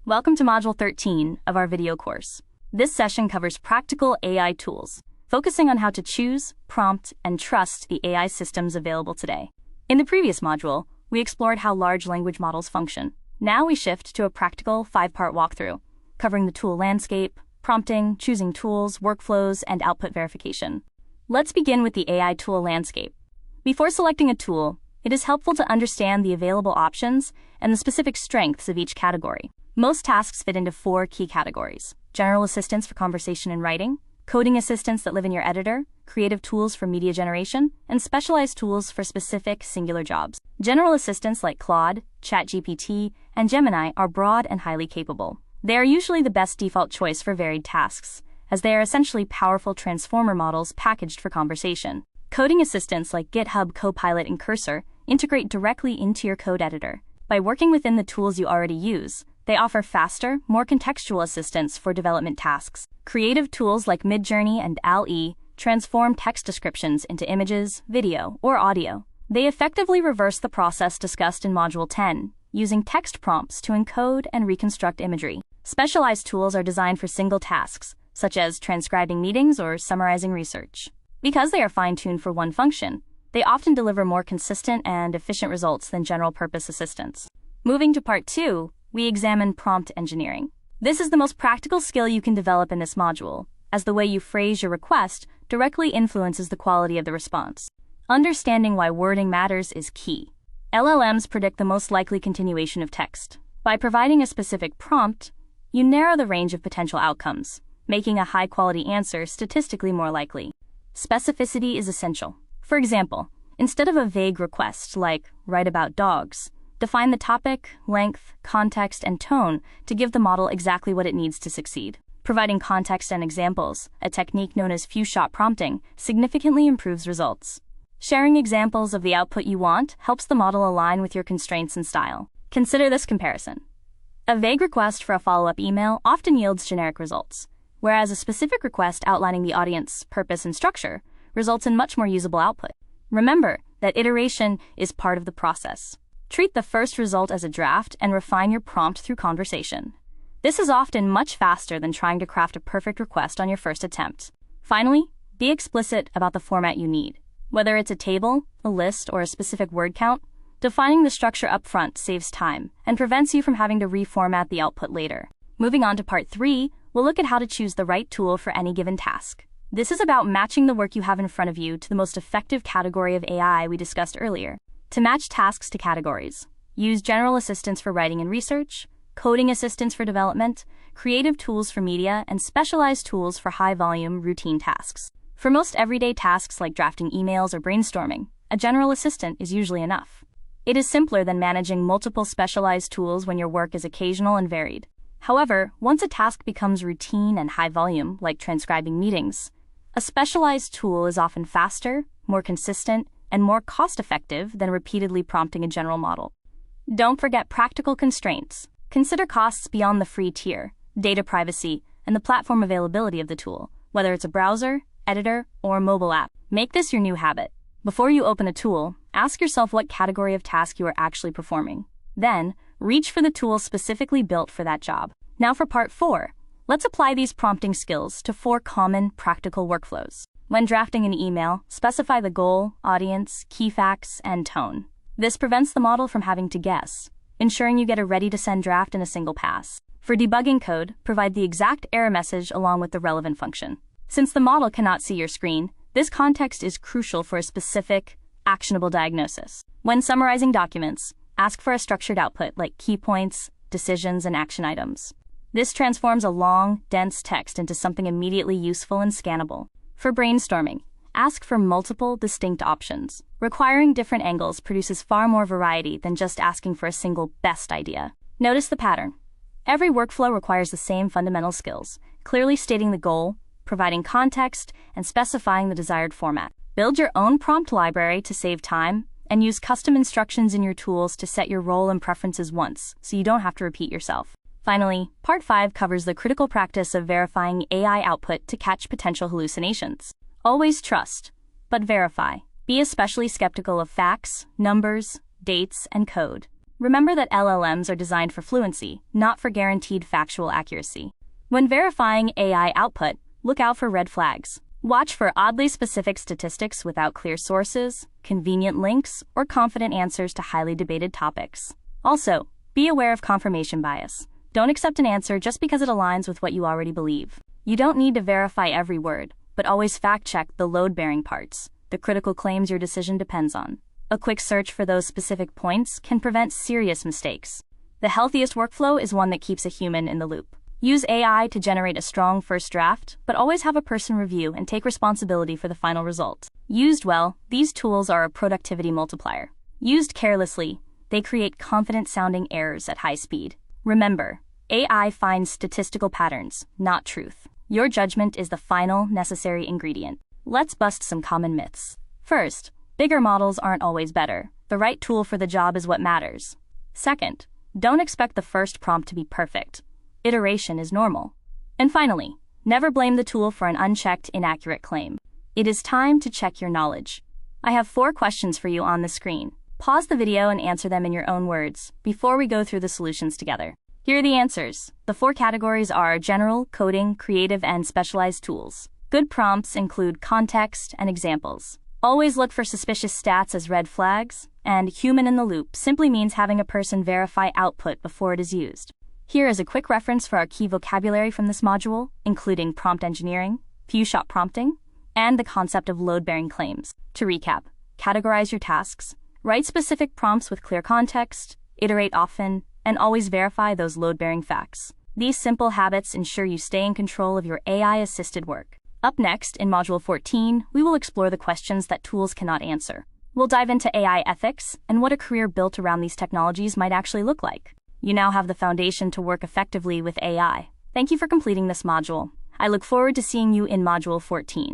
Welcome to Module 13 of our video course. This session covers practical AI tools, focusing on how to choose, prompt, and trust the AI systems available today. In the previous module, we explored how large language models function. Now we shift to a practical 5-part walkthrough, covering the tool landscape, prompting, choosing tools, workflows, and output verification. Let's begin with the AI tool landscape. Before selecting a tool, it is helpful to understand the available options and the specific strengths of each category. Most tasks fit into 4 key categories: general assistants for conversation and writing, coding assistants that live in your editor, creative tools for media generation, and specialized tools for specific singular jobs. General assistants like Claude, ChatGPT, and Gemini are broad and highly capable. They are usually the best default choice for varied tasks, as they are essentially powerful transformer models packaged for conversation. Coding assistants like GitHub Copilot and Cursor integrate directly into your code editor. By working within the tools you already use, they offer faster, more contextual assistance for development tasks. Creative tools like Midjourney and All-E transform text descriptions into images, video, or audio. They effectively reverse the process discussed in Module 10, using text prompts to encode and reconstruct imagery. Specialized tools are designed for single tasks, such as transcribing meetings or summarizing research. Because they are fine-tuned for one function, they often deliver more consistent and efficient results than general-purpose assistants. Moving to Part 2, we examine prompt engineering. This is the most practical skill you can develop in this module, as the way you phrase your request directly influences the quality of the response. Understanding why wording matters is key. LLMs predict the most likely continuation of text. By providing a specific prompt, you narrow the range of potential outcomes, making a high-quality answer statistically more likely. Specificity is essential. For example, instead of a vague request like, write about dogs, define the topic, length, context, and tone to give the model exactly what it needs to succeed. Providing context and examples, a technique known as few-shot prompting, significantly improves results. Sharing examples of the output you want helps the model align with your constraints and style. Consider this comparison. A vague request for a follow-up email often yields generic results, whereas a specific request outlining the audience, purpose, and structure results in much more usable output. Remember that iteration is part of the process. Treat the first result as a draft and refine your prompt through conversation. This is often much faster than trying to craft a perfect request on your first attempt. Finally, be explicit about the format you need. Whether it's a table, a list, or a specific word count, defining the structure up front saves time and prevents you from having to reformat the output later. Moving on to Part 3, we'll look at how to choose the right tool for any given task. This is about matching the work you have in front of you to the most effective category of AI we discussed earlier. To match tasks to categories, use general assistants for writing and research, coding assistants for development, creative tools for media, and specialized tools for high-volume, routine tasks. For most everyday tasks like drafting emails or brainstorming, a general assistant is usually enough. It is simpler than managing multiple specialized tools when your work is occasional and varied. However, once a task becomes routine and high-volume, like transcribing meetings, a specialized tool is often faster, more consistent, and more cost-effective than repeatedly prompting a general model. Don't forget practical constraints. Consider costs beyond the free tier, data privacy, and the platform availability of the tool, whether it's a browser, editor, or mobile app. Make this your new habit. Before you open a tool, ask yourself what category of task you are actually performing. Then, reach for the tool specifically built for that job. Now for Part 4. Let's apply these prompting skills to 4 common, practical workflows. When drafting an email, specify the goal, audience, key facts, and tone. This prevents the model from having to guess, ensuring you get a ready-to-send draft in a single pass. For debugging code, provide the exact error message along with the relevant function. Since the model cannot see your screen, this context is crucial for a specific, actionable diagnosis. When summarizing documents, ask for a structured output like key points, decisions, and action items. This transforms a long, dense text into something immediately useful and scannable. For brainstorming, ask for multiple, distinct options. Requiring different angles produces far more variety than just asking for a single best idea. Notice the pattern. Every workflow requires the same fundamental skills: clearly stating the goal, providing context, and specifying the desired format. Build your own prompt library to save time, and use custom instructions in your tools to set your role and preferences once, so you don't have to repeat yourself. Finally, Part 5 covers the critical practice of verifying AI output to catch potential hallucinations. Always trust, but verify. Be especially skeptical of facts, numbers, dates, and code. Remember that LLMs are designed for fluency, not for guaranteed factual accuracy. When verifying AI output, look out for red flags. Watch for oddly specific statistics without clear sources, convenient links, or confident answers to highly debated topics. Also, be aware of confirmation bias. Don't accept an answer just because it aligns with what you already believe. You don't need to verify every word, but always fact-check the load-bearing parts, the critical claims your decision depends on. A quick search for those specific points can prevent serious mistakes. The healthiest workflow is one that keeps a human in the loop. Use AI to generate a strong first draft, but always have a person review and take responsibility for the final result. Used well, these tools are a productivity multiplier. Used carelessly, they create confident-sounding errors at high speed. Remember, AI finds statistical patterns, not truth. Your judgment is the final, necessary ingredient. Let's bust some common myths. First, bigger models aren't always better. The right tool for the job is what matters. Second, don't expect the first prompt to be perfect. Iteration is normal. And finally, never blame the tool for an unchecked, inaccurate claim. It is time to check your knowledge. I have 4 questions for you on the screen. Pause the video and answer them in your own words before we go through the solutions together. Here are the answers. The 4 categories are general, coding, creative, and specialized tools. Good prompts include context and examples. Always look for suspicious stats as red flags, and human in the loop simply means having a person verify output before it is used. Here is a quick reference for our key vocabulary from this module, including prompt engineering, few-shot prompting, and the concept of load-bearing claims. To recap, categorize your tasks, write specific prompts with clear context, iterate often, and always verify those load-bearing facts. These simple habits ensure you stay in control of your AI-assisted work. Up next, in Module 14, we will explore the questions that tools cannot answer. We'll dive into AI ethics and what a career built around these technologies might actually look like. You now have the foundation to work effectively with AI. Thank you for completing this module. I look forward to seeing you in Module 14.